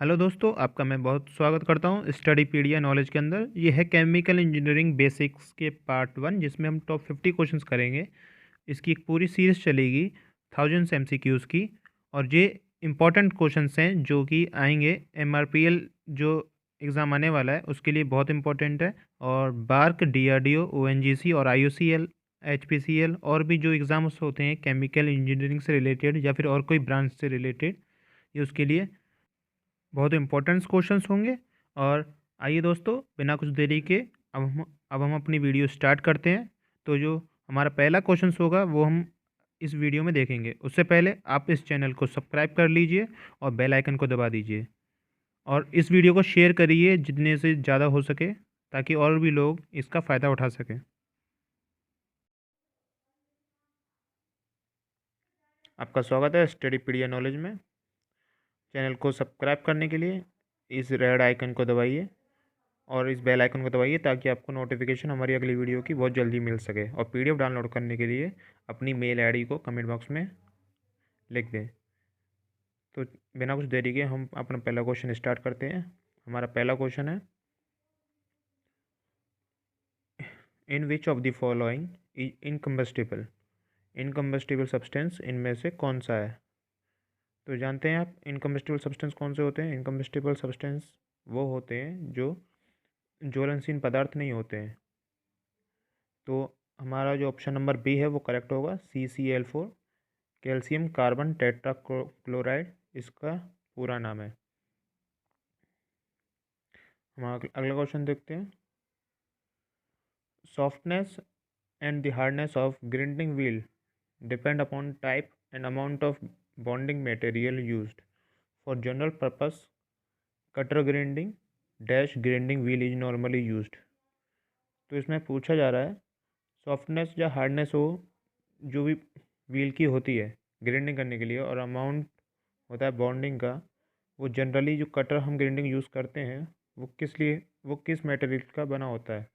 Hello दोस्तों, आपका मैं बहुत स्वागत करता हूं स्टडीपीडिया नॉलेज के अंदर। ये है केमिकल इंजीनियरिंग बेसिक्स के पार्ट 1, जिसमें हम टॉप 50 क्वेश्चंस करेंगे। इसकी एक पूरी सीरीज चलेगी थाउजेंड्स एमसीक्यूज़ की। और ये इंपॉर्टेंट क्वेश्चंस हैं जो कि आएंगे एमआरपीएल जो एग्ज़ाम आने वाला है उसके लिए बहुत इंपॉर्टेंट है। और बार्क, डीआरडीओ, ओएनजीसी और आईयूसीएल, एचपीसीएल और भी जो एग्ज़ाम्स होते हैं केमिकल इंजीनियरिंग से रिलेटेड या फिर और कोई ब्रांच से रिलेटेड, ये उसके लिए बहुत इंपॉर्टेंट क्वेश्चंस होंगे। और आइए दोस्तों, बिना कुछ देरी के अब हम अपनी वीडियो स्टार्ट करते हैं। तो जो हमारा पहला क्वेश्चन होगा वो हम इस वीडियो में देखेंगे। उससे पहले आप इस चैनल को सब्सक्राइब कर लीजिए और बेल आइकन को दबा दीजिए। और इस वीडियो को शेयर करिए जितने से ज़्यादा हो सके, ताकि और भी लोग इसका फ़ायदा उठा सकें। आपका स्वागत है स्टडीपीडिया नॉलेज में। चैनल को सब्सक्राइब करने के लिए इस रेड आइकन को दबाइए और इस बेल आइकन को दबाइए, ताकि आपको नोटिफिकेशन हमारी अगली वीडियो की बहुत जल्दी मिल सके। और पीडीएफ डाउनलोड करने के लिए अपनी मेल आईडी को कमेंट बॉक्स में लिख दें। तो बिना कुछ देरी के हम अपना पहला क्वेश्चन स्टार्ट करते हैं। हमारा पहला क्वेश्चन है, in which of the following is incombustible. Incombustible substance इनमें से कौन सा है? तो जानते हैं आप इनकम्बस्टिबल सब्सटेंस कौन से होते हैं। इनकम्बस्टिबल सब्सटेंस वो होते हैं जो ज्वलनशील पदार्थ नहीं होते हैं। तो हमारा जो ऑप्शन नंबर बी है वो करेक्ट होगा, CCl4, कैल्शियम कार्बन टेट्राक्लोराइड इसका पूरा नाम है। हम अगला क्वेश्चन देखते हैं। Softness and the hardness of grinding wheel depend upon type and amount of bonding material used for general purpose cutter grinding dash grinding wheel is normally used. तो इसमें पूछा जा रहा है सॉफ्टनेस या हार्डनेस हो जो भी व्हील की होती है ग्राइंडिंग करने के लिए, और अमाउंट होता है बॉन्डिंग का, वो जनरली जो कटर हम ग्राइंडिंग यूज़ करते हैं वो किस लिए, वो किस मटेरियल का बना होता है।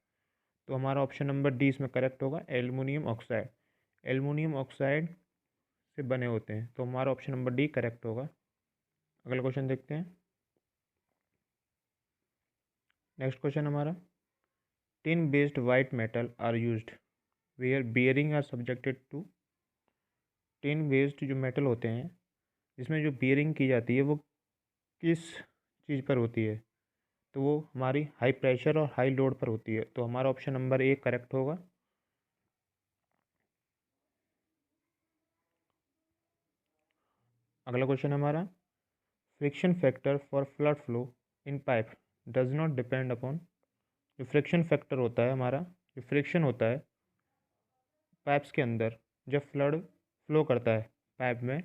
तो हमारा ऑप्शन नंबर डी इसमें करेक्ट होगा, एल्युमिनियम ऑक्साइड। एल्युमिनियम ऑक्साइड से बने होते हैं, तो हमारा ऑप्शन नंबर डी करेक्ट होगा। अगला क्वेश्चन देखते हैं। नेक्स्ट क्वेश्चन हमारा, tin based white metal are used where bearing are subjected to. Tin based जो मेटल होते हैं जिसमें जो बियरिंग की जाती है वो किस चीज़ पर होती है? तो वो हमारी हाई प्रेशर और हाई लोड पर होती है। तो हमारा ऑप्शन नंबर ए करेक्ट होगा। अगला क्वेश्चन हमारा, friction factor for flood flow in pipe does not depend upon. जो फ्रिक्शन फैक्टर होता है हमारा, जो फ्रिक्शन होता है पाइप्स के अंदर जब फ्लड फ्लो करता है पाइप में,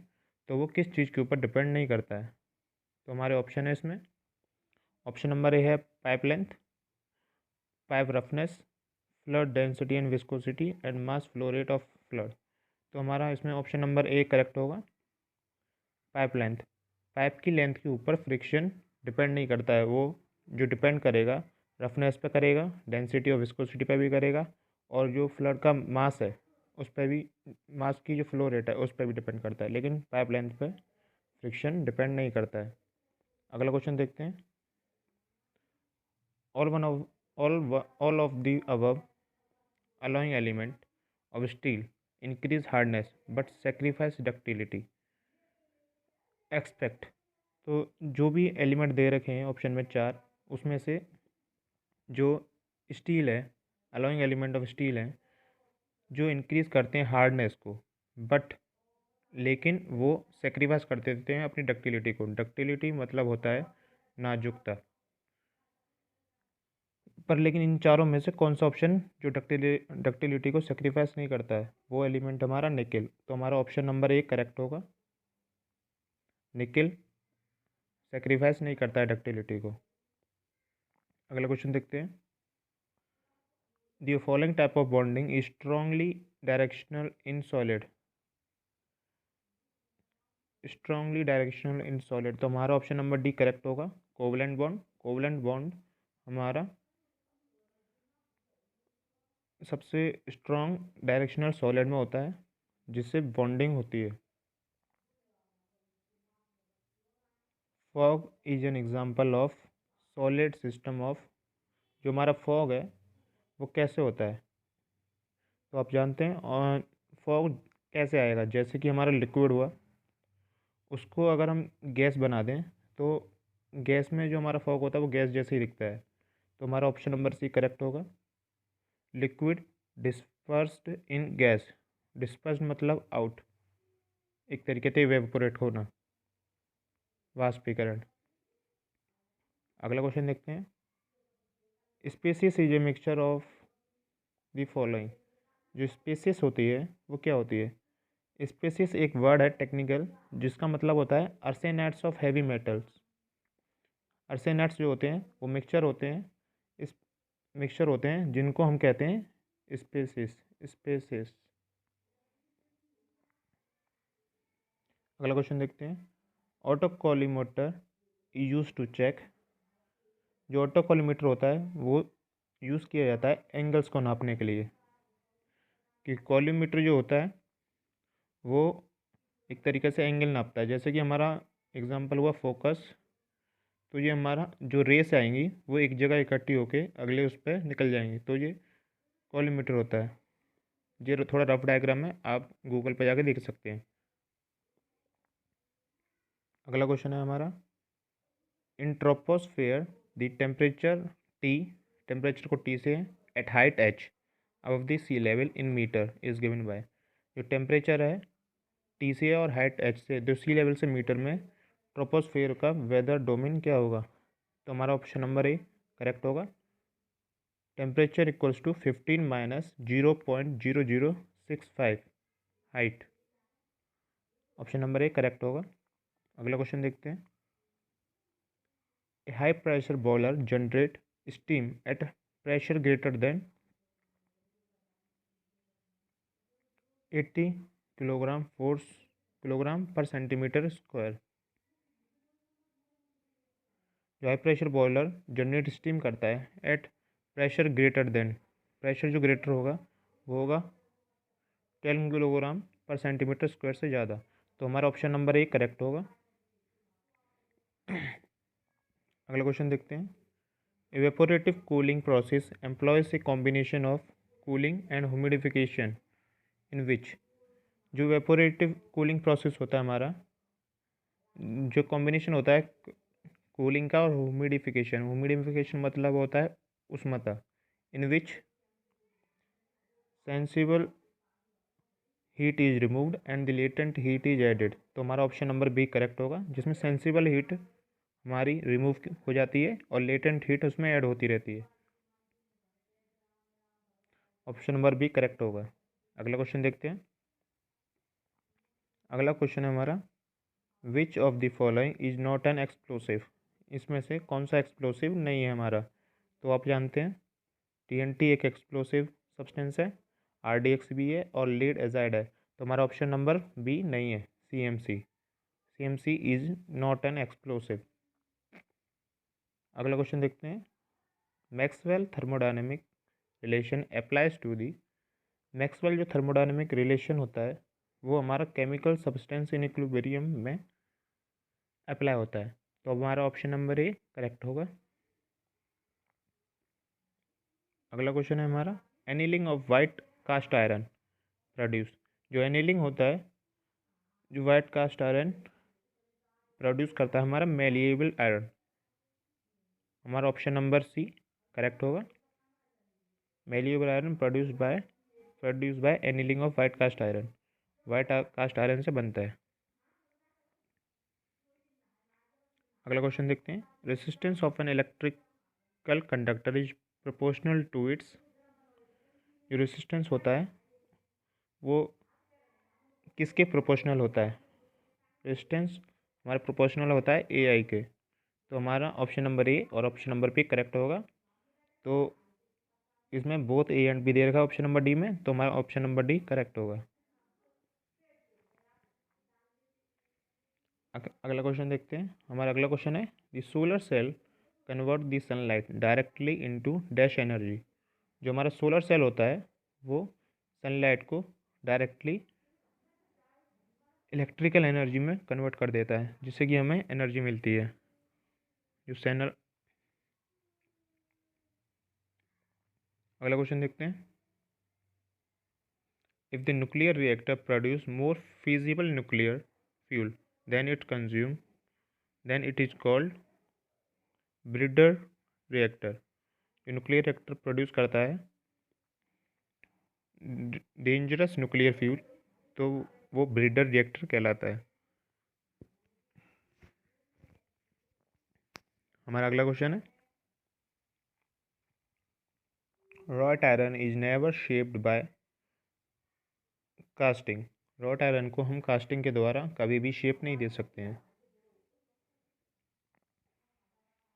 तो वो किस चीज़ के ऊपर डिपेंड नहीं करता है। तो हमारे ऑप्शन है इसमें, ऑप्शन नंबर ए है pipe length, pipe roughness, flood density and viscosity and mass flow rate of flood. तो हमारा इसमें ऑप्शन नंबर ए करेक्ट होगा, पाइप लेंथ। पाइप की लेंथ के ऊपर फ्रिक्शन डिपेंड नहीं करता है, वो जो डिपेंड करेगा रफनेस पे करेगा, डेंसिटी और विस्कोसिटी पे भी करेगा, और जो फ्लड का मास है उस पर भी, मास की जो फ्लो रेट है उस पर भी डिपेंड करता है, लेकिन पाइप लेंथ पे फ्रिक्शन डिपेंड नहीं करता है। अगला क्वेश्चन देखते हैं। All one of all of the above allowing element of steel increase hardness but sacrifice ductility expect. तो जो भी एलिमेंट दे रखे हैं ऑप्शन में चार, उसमें से जो स्टील है, अलोइंग एलिमेंट ऑफ स्टील है, जो इंक्रीज़ करते हैं हार्डनेस को, बट लेकिन वो सेक्रीफाइस कर देते हैं अपनी डक्टिलिटी को। डक्टिलिटी मतलब होता है नाजुकता। पर लेकिन इन चारों में से कौन सा ऑप्शन जो डक्टिलिटी को सेक्रीफाइस नहीं करता है, वो एलिमेंट हमारा निकेल। तो हमारा ऑप्शन नंबर ए करेक्ट होगा, निकेल सेक्रीफाइस नहीं करता है डक्टिलिटी को। अगला क्वेश्चन देखते हैं। The following type of bonding is strongly directional in solid. Strongly directional in solid. तो हमारा ऑप्शन नंबर डी करेक्ट होगा, कोवलेंट बॉन्ड। कोवलेंट बॉन्ड हमारा सबसे स्ट्रॉन्ग डायरेक्शनल सॉलिड में होता है जिससे बॉन्डिंग होती है। Fog is an example of solid system of. जो हमारा फॉग है वो कैसे होता है, तो आप जानते हैं। और फॉग कैसे आएगा, जैसे कि हमारा लिक्विड हुआ, उसको अगर हम गैस बना दें तो गैस में जो हमारा फॉग होता है वो गैस जैसे ही दिखता है। तो हमारा ऑप्शन नंबर सी करेक्ट होगा। लिक्विड डिस्पर्स्ड इन गैस। डिस्पर्स्ड मतलब आउट, एक तरीके से इवेपोरेट होना, वाष्पीकरण। अगला क्वेश्चन देखते हैं। Species is a mixture of the following. जो स्पीसीज होती है वो क्या होती है? स्पीसीज एक वर्ड है टेक्निकल, जिसका मतलब होता है अर्सेनाइड्स ऑफ हैवी मेटल्स। अर्सेनाइड्स जो होते हैं वो मिक्सचर होते हैं, इस मिक्सचर होते हैं जिनको हम कहते हैं स्पीसीज। स्पीसीज। अगला क्वेश्चन देखते हैं। Autocollimator use to check. जो ऑटोकॉलिमेटर होता है वो यूज़ किया जाता है एंगल्स को नापने के लिए। कि कॉलीमीटर जो होता है वो एक तरीके से एंगल नापता है। जैसे कि हमारा एग्जांपल हुआ फोकस, तो ये हमारा जो रेस आएंगी वो एक जगह इकट्ठी होके अगले उस पर निकल जाएंगी, तो ये कॉलीमीटर होता है। ये थोड़ा रफ डायग्राम है, आप गूगल पे जाके देख सकते हैं। अगला क्वेश्चन है हमारा। In troposphere the temperature T, temperature को टी से at height H above the sea level in metre is given by. जो टेम्परेचर है टी से और हाइट एच से, जो सी लेवल से मीटर में, ट्रोपोस्फेयर का वेदर डोमेन क्या होगा? तो हमारा ऑप्शन नंबर ए करेक्ट होगा। Temperature equals to 15 minus 0.0065 height. Option number A correct होगा। अगला क्वेश्चन देखते हैं। ए high pressure boiler generate steam at pressure greater than 80 kilogram force kilogram पर सेंटीमीटर स्क्वायर। जो high pressure boiler generate steam करता है at pressure greater than, pressure जो greater होगा वो होगा 10 किलोग्राम पर सेंटीमीटर स्क्वायर से ज़्यादा। तो हमारा ऑप्शन नंबर ए करेक्ट होगा। अगला क्वेश्चन देखते हैं। Evaporative cooling process employs a combination of cooling and humidification in which. जो इवेपोरेटिव कूलिंग प्रोसेस होता है हमारा, जो कॉम्बिनेशन होता है कूलिंग का और ह्यूमिडिफिकेशन। ह्यूमिडिफिकेशन मतलब होता है उष्णता। In which sensible heat is removed and the latent heat is added. तो हमारा ऑप्शन नंबर बी करेक्ट होगा, जिसमें सेंसिबल हीट हमारी रिमूव हो जाती है और लेटेंट हीट उसमें ऐड होती रहती है। ऑप्शन नंबर बी करेक्ट होगा। अगला क्वेश्चन देखते हैं। अगला क्वेश्चन है हमारा। विच of the following is not an explosive. इसमें से कौन सा एक्सप्लोसिव नहीं है हमारा? तो आप जानते हैं टीएनटी एक एक्सप्लोसिव सब्सटेंस है, आरडीएक्स भी है और लीड एजाइड है। तो हमारा ऑप्शन नंबर बी नहीं है, CMC. CMC is not an explosive. अगला क्वेश्चन देखते हैं। Maxwell thermodynamic relation applies to the. Maxwell जो थर्मोडायनेमिक रिलेशन होता है वो हमारा केमिकल सब्सटेंस इन इक्विलिब्रियम में अप्लाई होता है। तो हमारा ऑप्शन नंबर ए करेक्ट होगा। अगला क्वेश्चन है हमारा। Annealing of white cast iron produce. जो एनीलिंग होता है, जो वाइट कास्ट आयरन प्रोड्यूस करता है हमारा मेलिएबल आयरन। हमारा ऑप्शन नंबर सी करेक्ट होगा। Malleable iron produce by annealing of white cast iron. White cast iron से बनता है। अगला क्वेश्चन देखते हैं। Resistance of an electrical conductor is proportional to its. जो रेसिस्टेंस होता है वो किसके प्रोपोर्शनल होता है? रेजिस्टेंस हमारा प्रोपोर्शनल होता है ए आई के। तो हमारा ऑप्शन नंबर ए और ऑप्शन नंबर बी करेक्ट होगा। तो इसमें बोथ ए एंड बी दे रखा है ऑप्शन नंबर डी में, तो हमारा ऑप्शन नंबर डी करेक्ट होगा। अगला क्वेश्चन देखते हैं। हमारा अगला क्वेश्चन है। The solar cell convert the sunlight directly into dash energy. जो हमारा सोलर सेल होता है वो सनलाइट को डायरेक्टली इलेक्ट्रिकल एनर्जी में कन्वर्ट कर देता है, जिससे कि हमें एनर्जी मिलती है। यूसेनर। अगला क्वेश्चन देखते हैं। If the nuclear reactor produce more feasible nuclear fuel than it consume then it is called breeder reactor. जो न्यूक्लियर रिएक्टर प्रोड्यूस करता है डेंजरस न्यूक्लियर फ्यूल, तो वो ब्रीडर रिएक्टर कहलाता है। हमारा अगला क्वेश्चन है, wrought iron is never shaped by casting. Wrought iron को हम कास्टिंग के द्वारा कभी भी शेप नहीं दे सकते हैं।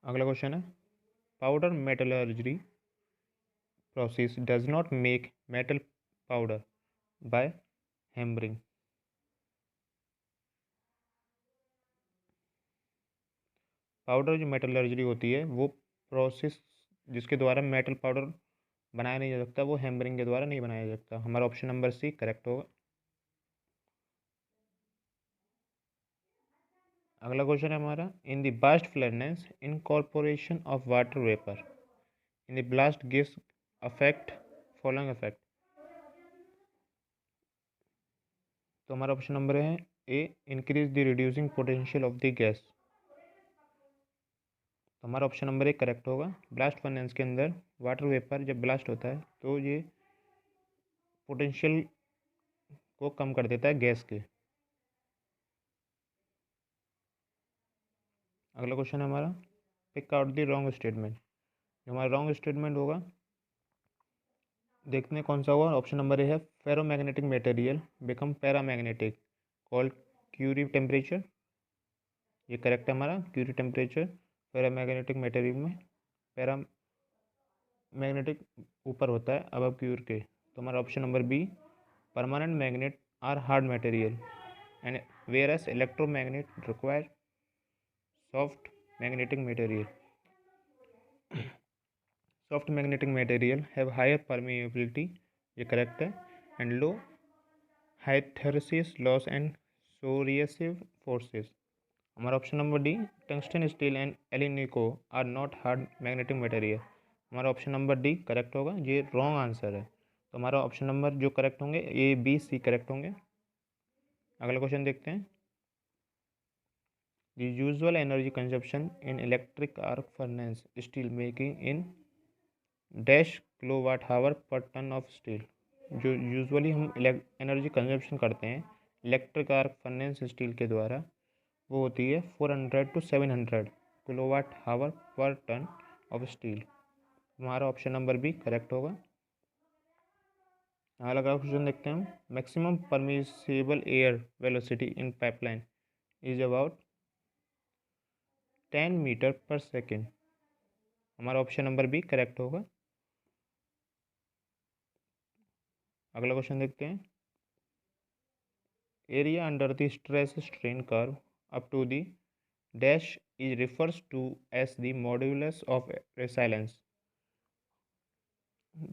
अगला क्वेश्चन है, powder metallurgy process does not make metal powder by hammering. Powder जो मेटलर्जी होती है वो प्रोसेस जिसके द्वारा मेटल पाउडर बनाया नहीं जा सकता, वो हैमरिंग के द्वारा नहीं बनाया जा सकता। हमारा ऑप्शन नंबर सी करेक्ट होगा। अगला क्वेश्चन है हमारा, in the blast furnace incorporation of water vapour in the blast gives affect following effect. तो हमारा ऑप्शन नंबर है A, increase the reducing potential of the gas. तो हमारा ऑप्शन नंबर एक करेक्ट होगा। ब्लास्ट फर्नेस के अंदर वाटर वेपर जब ब्लास्ट होता है तो ये पोटेंशियल को कम कर देता है गैस के। अगला क्वेश्चन है हमारा, pick out the wrong statement. जो हमारा रॉन्ग स्टेटमेंट होगा देखते हैं कौन सा होगा। ऑप्शन नंबर ए है, ferromagnetic material become paramagnetic called Curie temperature. ये करेक्ट है हमारा। क्यूरी टेम्परेचर पैरामैग्नेटिक मटेरियल में पैरामैग्नेटिक ऊपर होता है अब क्यूर के। तो हमारा option number B, permanent magnet are hard material and whereas electromagnet require soft magnetic material. Soft magnetic material have higher permeability, ये करेक्ट है, and low hysteresis loss and coercive forces. हमारा option number D, tungsten steel and alnico are not hard magnetic material. हमारा option number D correct होगा। ये wrong answer है। तो हमारा option number जो करेक्ट होंगे ए बी सी करेक्ट होंगे। अगला क्वेश्चन देखते हैं, the usual energy consumption in electric arc furnace steel making in dash kilowatt hour per ton of steel. जो यूजुअली हम एनर्जी कंजप्शन करते हैं इलेक्ट्रिक आर्क फर्नेस स्टील के द्वारा वो होती है 400 to 700 kilowatt hour per ton of steel. हमारा ऑप्शन नंबर बी करेक्ट होगा। अगला क्वेश्चन देखते हैं हम, maximum permissible air velocity in pipeline is about 10 metre per second. हमारा ऑप्शन नंबर बी करेक्ट होगा। अगला क्वेश्चन देखते हैं, area under the stress strain curve up to the dash is refers to as the modulus of resilience।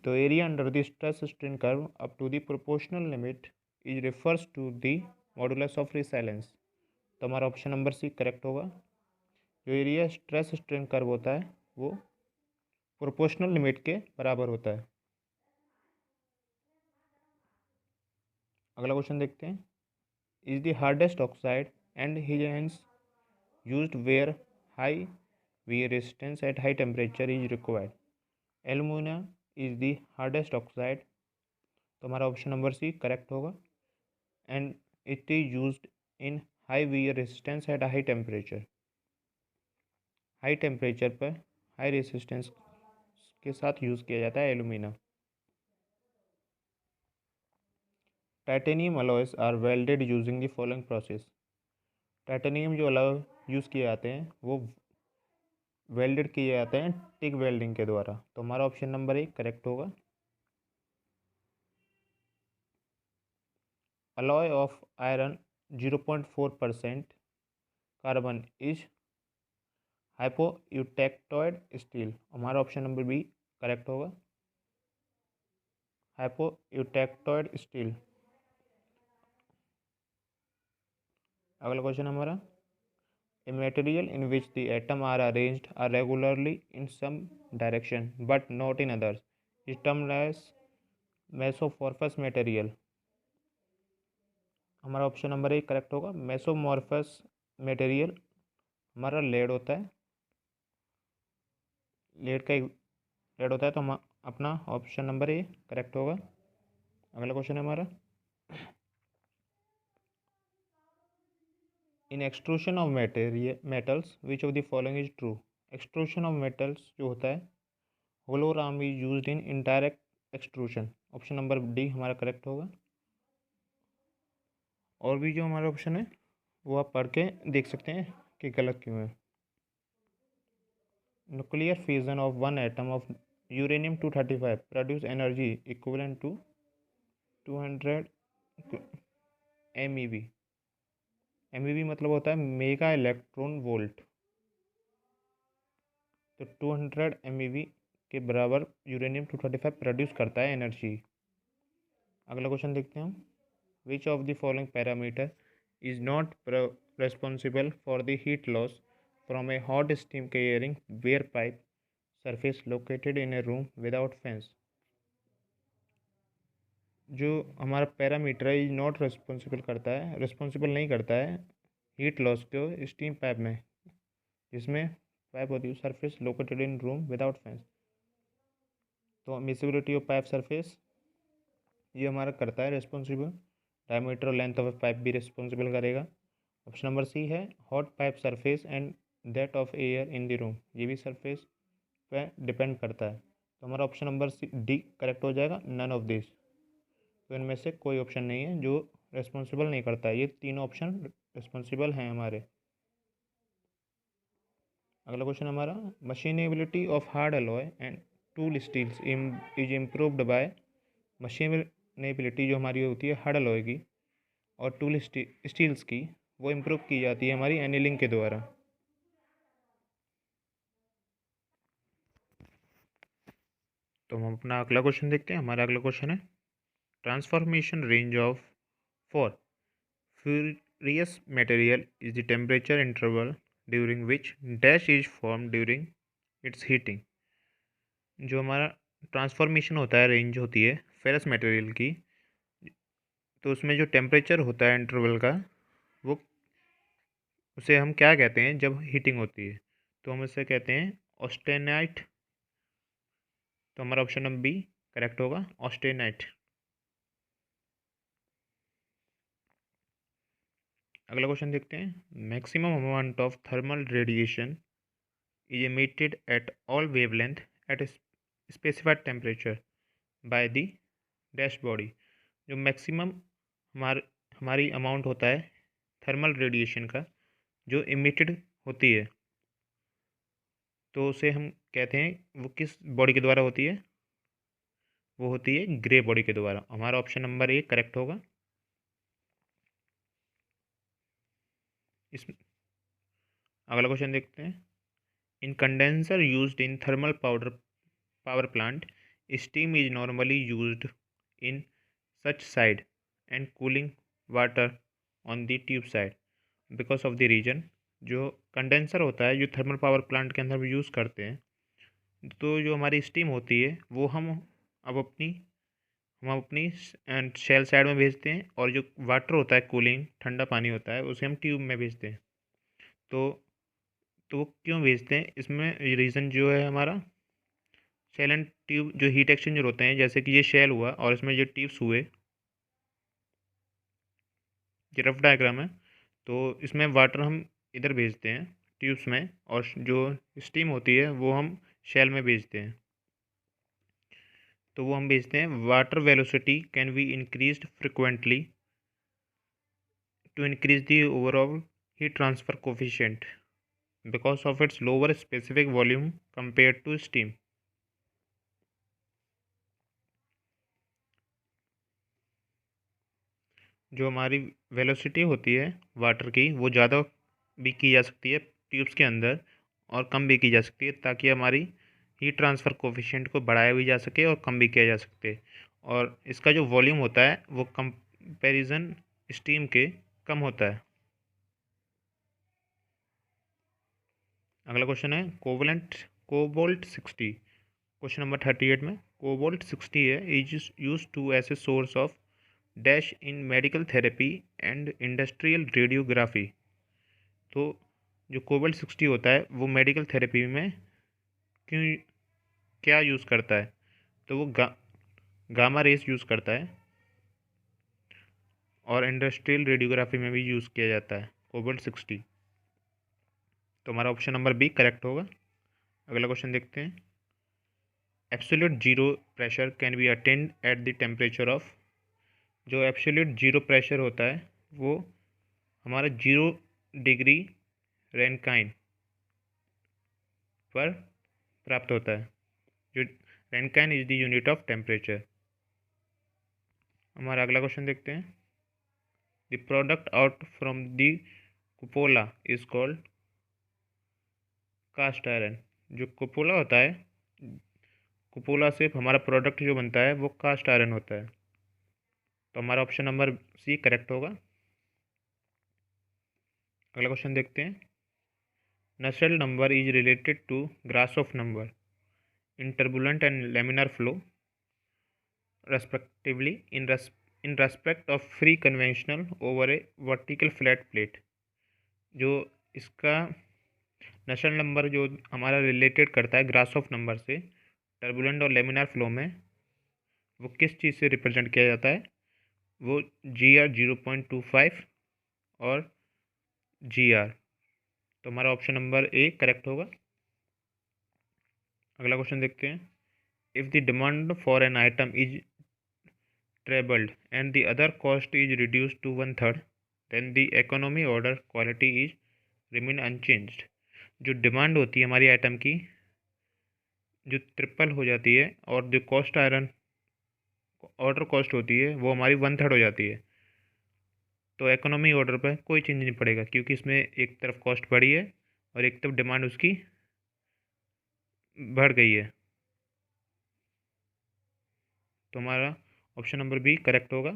तो area under the stress strain curve up to the proportional limit is refers to the modulus of resilience। तो हमारा option number C correct होगा। जो area stress strain curve होता है वो proportional limit के बराबर होता है। अगला क्वेश्चन देखते हैं, is the hardest oxide and हिजेंस used where high wear resistance at high temperature is required। Alumina is the hardest oxide. तो हमारा ऑप्शन नंबर सी करेक्ट होगा, and it is used in high wear resistance at high temperature. High temperature पर high resistance के साथ use किया जाता है alumina. Titanium alloys are welded using the following process. Titanium जो अलॉय यूज़ किए जाते हैं वो वेल्डेड किए जाते हैं टिक वेल्डिंग के द्वारा। तो हमारा ऑप्शन नंबर एक करेक्ट होगा। Alloy of iron 0.4% carbon is hypoeutectoid steel. हमारा ऑप्शन नंबर बी करेक्ट होगा, हाइपोयूटेक्टॉइड स्टील। अगला क्वेश्चन हमारा, A material in which the atoms are arranged are regularly in some direction but not in others is termed as mesomorphous material. हमारा option number 1 correct होगा। मेसोमॉर्फस material हमारा lead होता है, lead का एक lead होता है, तो हम अपना ऑप्शन नंबर 1 करेक्ट होगा। अगला क्वेश्चन है हमारा, in extrusion of metals which of the following is true. Extrusion of metals जो होता है, hollow ram is use in indirect extrusion. Option number D हमारा करेक्ट होगा। और भी जो हमारा ऑप्शन है वो आप पढ़ के देख सकते हैं कि गलत क्यों है। Nuclear fusion of one atom of uranium 235 produce energy equivalent to 200 MeV। MeV मतलब होता है मेगा इलेक्ट्रॉन वोल्ट। तो 200 MeV के बराबर यूरेनियम 235 प्रोड्यूस करता है एनर्जी। अगला क्वेश्चन देखते हैं हम, विच of the following parameter is not responsible for the heat loss from a hot steam carrying bare pipe surface located in a room without fans। जो हमारा पैरामीटर है नॉट रिस्पॉन्सिबल करता है, रिस्पॉन्सिबल नहीं करता है हीट लॉस को steam pipe में, जिसमें पाइप होती है surface located in room without fans. तो मिसिबिलिटी ऑफ पाइप सरफेस ये हमारा करता है रिस्पॉन्सिबल। डायमीटर और लेंथ ऑफ पाइप भी रिस्पॉन्सिबल करेगा। ऑप्शन नंबर सी है hot pipe surface and that of air in the room, ये भी सरफेस पे डिपेंड करता है। तो हमारा option number C D correct हो जाएगा, नन ऑफ दिस। तो इनमें से कोई ऑप्शन नहीं है जो रिस्पॉन्सिबल नहीं करता है, ये तीनों ऑप्शन रिस्पॉन्सिबल हैं हमारे। अगला क्वेश्चन हमारा, machinability of hard alloy and tool steels is improved by. Machinability जो हमारी होती है हार्ड अलॉय की और टूल स्टील्स की, वो इम्प्रूव की जाती है हमारी एनिलिंग के द्वारा। तो हम अपना अगला क्वेश्चन देखते हैं। हमारा अगला क्वेश्चन है, transformation range of for furious material is the temperature interval during which dash is formed during its heating। जो हमारा ट्रांसफॉर्मेशन होता है, रेंज होती है फेरस मटेरियल की, तो उसमें जो टेम्परेचर होता है इंटरवल का, वो उसे हम क्या कहते हैं जब हीटिंग होती है, तो हम उसे कहते हैं ऑस्टेनाइट। तो हमारा ऑप्शन नंबर बी करेक्ट होगा, ऑस्टेनाइट। अगला क्वेश्चन देखते हैं, maximum amount of thermal radiation is emitted at all wavelength at a specified temperature by the dash body। जो मैक्सिमम हमारी अमाउंट होता है थर्मल रेडिएशन का जो इमिटेड होती है, तो उसे हम कहते हैं, वो किस बॉडी के द्वारा होती है, वो होती है ग्रे बॉडी के द्वारा। हमारा ऑप्शन नंबर 1 करेक्ट होगा। इस अगला क्वेश्चन देखते हैं, in condenser used in thermal power plant steam is normally used in such side and cooling water on the tube side because of the reason. जो condenser होता है जो थर्मल पावर प्लांट के अंदर भी यूज़ करते हैं, तो जो हमारी स्टीम होती है वो हम अपनी शेल साइड में भेजते हैं, और जो वाटर होता है कूलिंग ठंडा पानी होता है उसे हम ट्यूब में भेजते हैं। तो वो क्यों भेजते हैं, इसमें रीज़न जो है हमारा शेल एंड ट्यूब जो हीट एक्सचेंजर होते हैं, जैसे कि ये शेल हुआ और इसमें जो ट्यूब्स हुए, ये रफ डायग्राम है, तो इसमें वाटर हम इधर भेजते हैं ट्यूब्स में, और जो स्टीम होती है वो हम शेल में भेजते हैं। तो वो हम भेजते हैं, water velocity can be increased frequently to increase the overall heat transfer coefficient because of its lower specific volume compare to steam. जो हमारी वेलोसिटी होती है वाटर की, वो ज़्यादा भी की जा सकती है ट्यूब्स के अंदर और कम भी की जा सकती है, ताकि हमारी हीट ट्रांसफ़र कोफिशिएंट को बढ़ाया भी जा सके और कम भी किया जा सकते। और इसका जो वॉल्यूम होता है वो कंपैरिजन स्टीम के कम होता है। अगला क्वेश्चन है कोबाल्ट 60। क्वेश्चन नंबर 38 में कोबाल्ट 60 है is use to as a source of dash in medical therapy and industrial radiography. तो जो कोबाल्ट 60 होता है वो मेडिकल थेरेपी में क्यों क्या यूज़ करता है, तो वो गामा रेस यूज़ करता है और इंडस्ट्रियल रेडियोग्राफी में भी यूज़ किया जाता है कोबाल्ट 60। तो हमारा ऑप्शन नंबर बी करेक्ट होगा। अगला क्वेश्चन देखते हैं। Absolute zero pressure can be attend at the temperature of. जो एब्सोल्यूट जीरो प्रेशर होता है वो हमारा 0 डिग्री रेनकाइन पर प्राप्त होता है। जो Rankine is the unit of temperature. हमारा अगला क्वेश्चन देखते हैं। The product out from the cupola is called cast iron. जो कुपोला होता है, कुपोला से हमारा प्रोडक्ट जो बनता है वो कास्ट आयरन होता है। तो हमारा ऑप्शन नंबर सी करेक्ट होगा। अगला क्वेश्चन देखते हैं। Nusselt number is related to Grashof number in turbulent and laminar flow respectively in respect of free conventional over a vertical flat plate. जो इसका नसेल नंबर जो हमारा रिलेटेड करता है ग्रासहोफ नंबर से टर्बुलेंट और लेमिनार फ्लो में, वो किस चीज़ से रिप्रेजेंट किया जाता है, वो GR 0.25 और GR। तो हमारा ऑप्शन नंबर ए करेक्ट होगा। अगला क्वेश्चन देखते हैं। If the demand for an item is trebled and the other cost is reduced to 1/3, then the economy order quality is remain unchanged। जो डिमांड होती है हमारी आइटम की जो ट्रिपल हो जाती है और जो कॉस्ट आयरन ऑर्डर कॉस्ट होती है वो हमारी 1/3 हो जाती है, तो इकोनॉमी ऑर्डर पर कोई चेंज नहीं पड़ेगा क्योंकि इसमें एक तरफ कॉस्ट बढ़ी है और एक तरफ डिमांड उसकी बढ़ गई है। तो हमारा ऑप्शन नंबर बी करेक्ट होगा,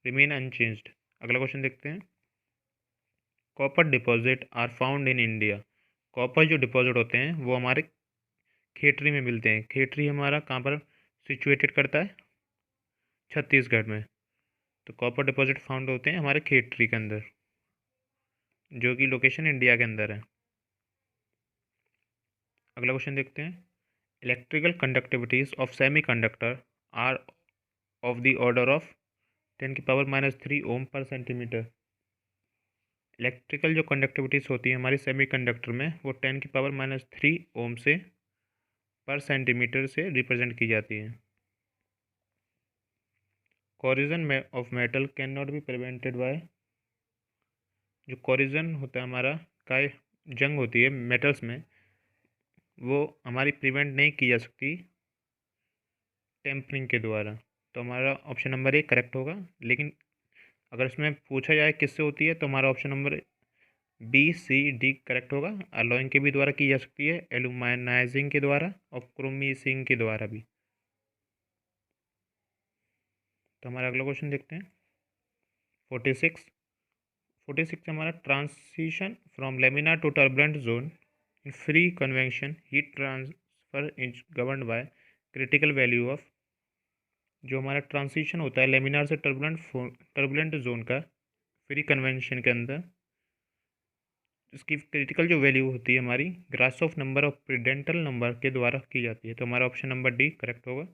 रिमेन अनचेंज्ड। अगला क्वेश्चन देखते हैं। Copper deposit are found in India. Copper जो डिपॉजिट होते हैं वो हमारे खेतरी में मिलते हैं। खेतरी हमारा कहाँ पर सिचुएटेड करता है, छत्तीसगढ़ में। तो कॉपर डिपॉजिट फाउंड होते हैं हमारे खेतरी के अंदर, जो कि लोकेशन इंडिया के अंदर है। अगला क्वेश्चन देखते हैं। Electrical conductivities of semiconductor are of the order of 10⁻³ ohm per centimetre. Electrical जो कंडक्टिविटीज होती है हमारी सेमी कंडक्टर में वो 10⁻³ ओम से पर सेंटीमीटर से रिप्रेजेंट की जाती है। कोरिजन में of metal can not be prevented by. जो कोरिजन होता है हमारा काय जंग होती है मेटल्स में, वो हमारी प्रिवेंट नहीं की जा सकती टेम्परिंग के द्वारा। तो हमारा ऑप्शन नंबर ए करेक्ट होगा। लेकिन अगर इसमें पूछा जाए किससे होती है तो हमारा option number B, C, D correct होगा। अलॉइंग के भी द्वारा की जा सकती है, एल्यूमिनाइजिंग के द्वारा और क्रोमिसिंग के द्वारा भी। तो हमारा अगला क्वेश्चन देखते हैं। 46 हमारा transition from laminar to turbulent zone in free convection heat transfer is governed by critical value of. जो हमारा ट्रांसिशन होता है लेमिनार से टर्बुलेंट जोन का फ्री कन्वेक्शन के अंदर, इसकी क्रिटिकल जो वैल्यू होती है हमारी ग्रासहोफ नंबर और प्रेडेंटल नंबर के द्वारा की जाती है। तो हमारा ऑप्शन नंबर डी करेक्ट होगा।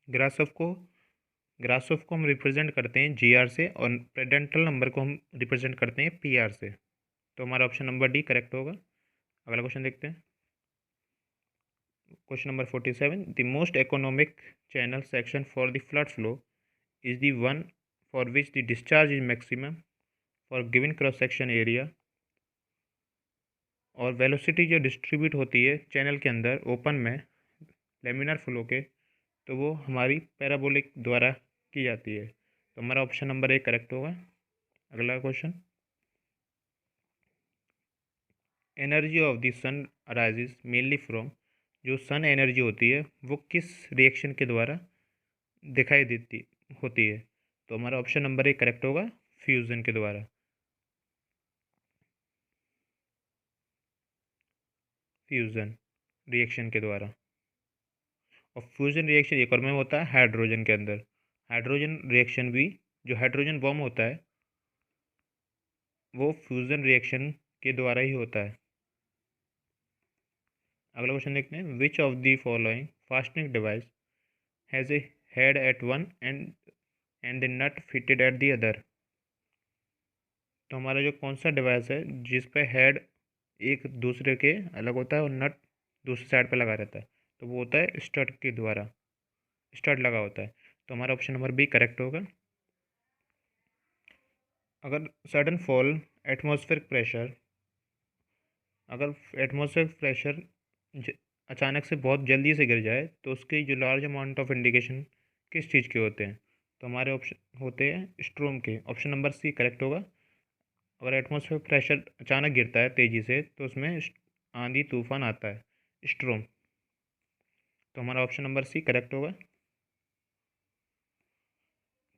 ग्रासहोफ को हम रिप्रेजेंट करते हैं GR से और प्रेडेंटल नंबर को हम रिप्रेजेंट करते हैं PR से। तो हमारा ऑप्शन नंबर डी करेक्ट होगा। अगला क्वेश्चन देखते हैं। Question number 47। The most economic channel section for the flood flow is the one for which the discharge is maximum for given cross section area. और velocity जो distribute होती है channel के अंदर ओपन में लेमिनार फ्लो के, तो वो हमारी पैराबोलिक द्वारा की जाती है। तो हमारा ऑप्शन नंबर ए करेक्ट होगा। अगला question. Energy of the sun arises mainly from. जो सन एनर्जी होती है वो किस रिएक्शन के द्वारा दिखाई देती होती है, तो हमारा ऑप्शन नंबर ए करेक्ट होगा, फ्यूजन के द्वारा। फ्यूज़न रिएक्शन के द्वारा। और फ्यूज़न रिएक्शन एक और में होता है हाइड्रोजन के अंदर। हाइड्रोजन रिएक्शन भी, जो हाइड्रोजन बॉम्ब होता है वो फ्यूज़न रिएक्शन के द्वारा ही होता है। अगला क्वेश्चन देखते हैं, which of the following fastening device has a head at one end the nut fitted at the other. तो हमारा जो कौन सा डिवाइस है जिस पे हेड एक दूसरे के अलग होता है और नट दूसरी साइड पे लगा रहता है, तो वो होता है स्टड के द्वारा, स्टड लगा होता है। तो हमारा ऑप्शन नंबर बी करेक्ट होगा। अगर सडन फॉल एटमॉस्फेरिक प्रेशर, अगर एटमॉस्फेरिक प्रेशर अचानक से बहुत जल्दी से गिर जाए तो उसके जो लार्ज अमाउंट ऑफ इंडिकेशन किस चीज़ के होते हैं, तो हमारे ऑप्शन होते हैं स्ट्रोम के। ऑप्शन नंबर सी करेक्ट होगा। अगर एटमॉस्फेयर प्रेशर अचानक गिरता है तेज़ी से तो उसमें आंधी तूफान आता है, स्ट्रोम। तो हमारा ऑप्शन नंबर सी करेक्ट होगा।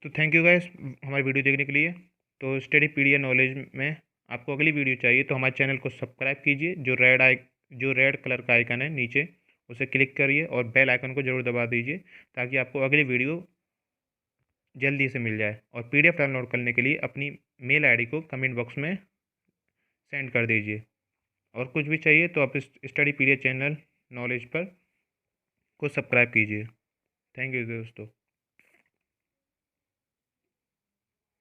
तो थैंक यू गाइस हमारी वीडियो देखने के लिए। तो स्टडी पीडिया नॉलेज में आपको अगली वीडियो चाहिए तो हमारे चैनल को सब्सक्राइब कीजिए, जो रेड कलर का आइकन है नीचे उसे क्लिक करिए और बेल आइकन को ज़रूर दबा दीजिए ताकि आपको अगली वीडियो जल्दी से मिल जाए। और पीडीएफ डाउनलोड करने के लिए अपनी मेल आईडी को कमेंट बॉक्स में सेंड कर दीजिए। और कुछ भी चाहिए तो आप इस स्टडी पीडिया चैनल नॉलेज पर को सब्सक्राइब कीजिए। थैंक यू दोस्तों।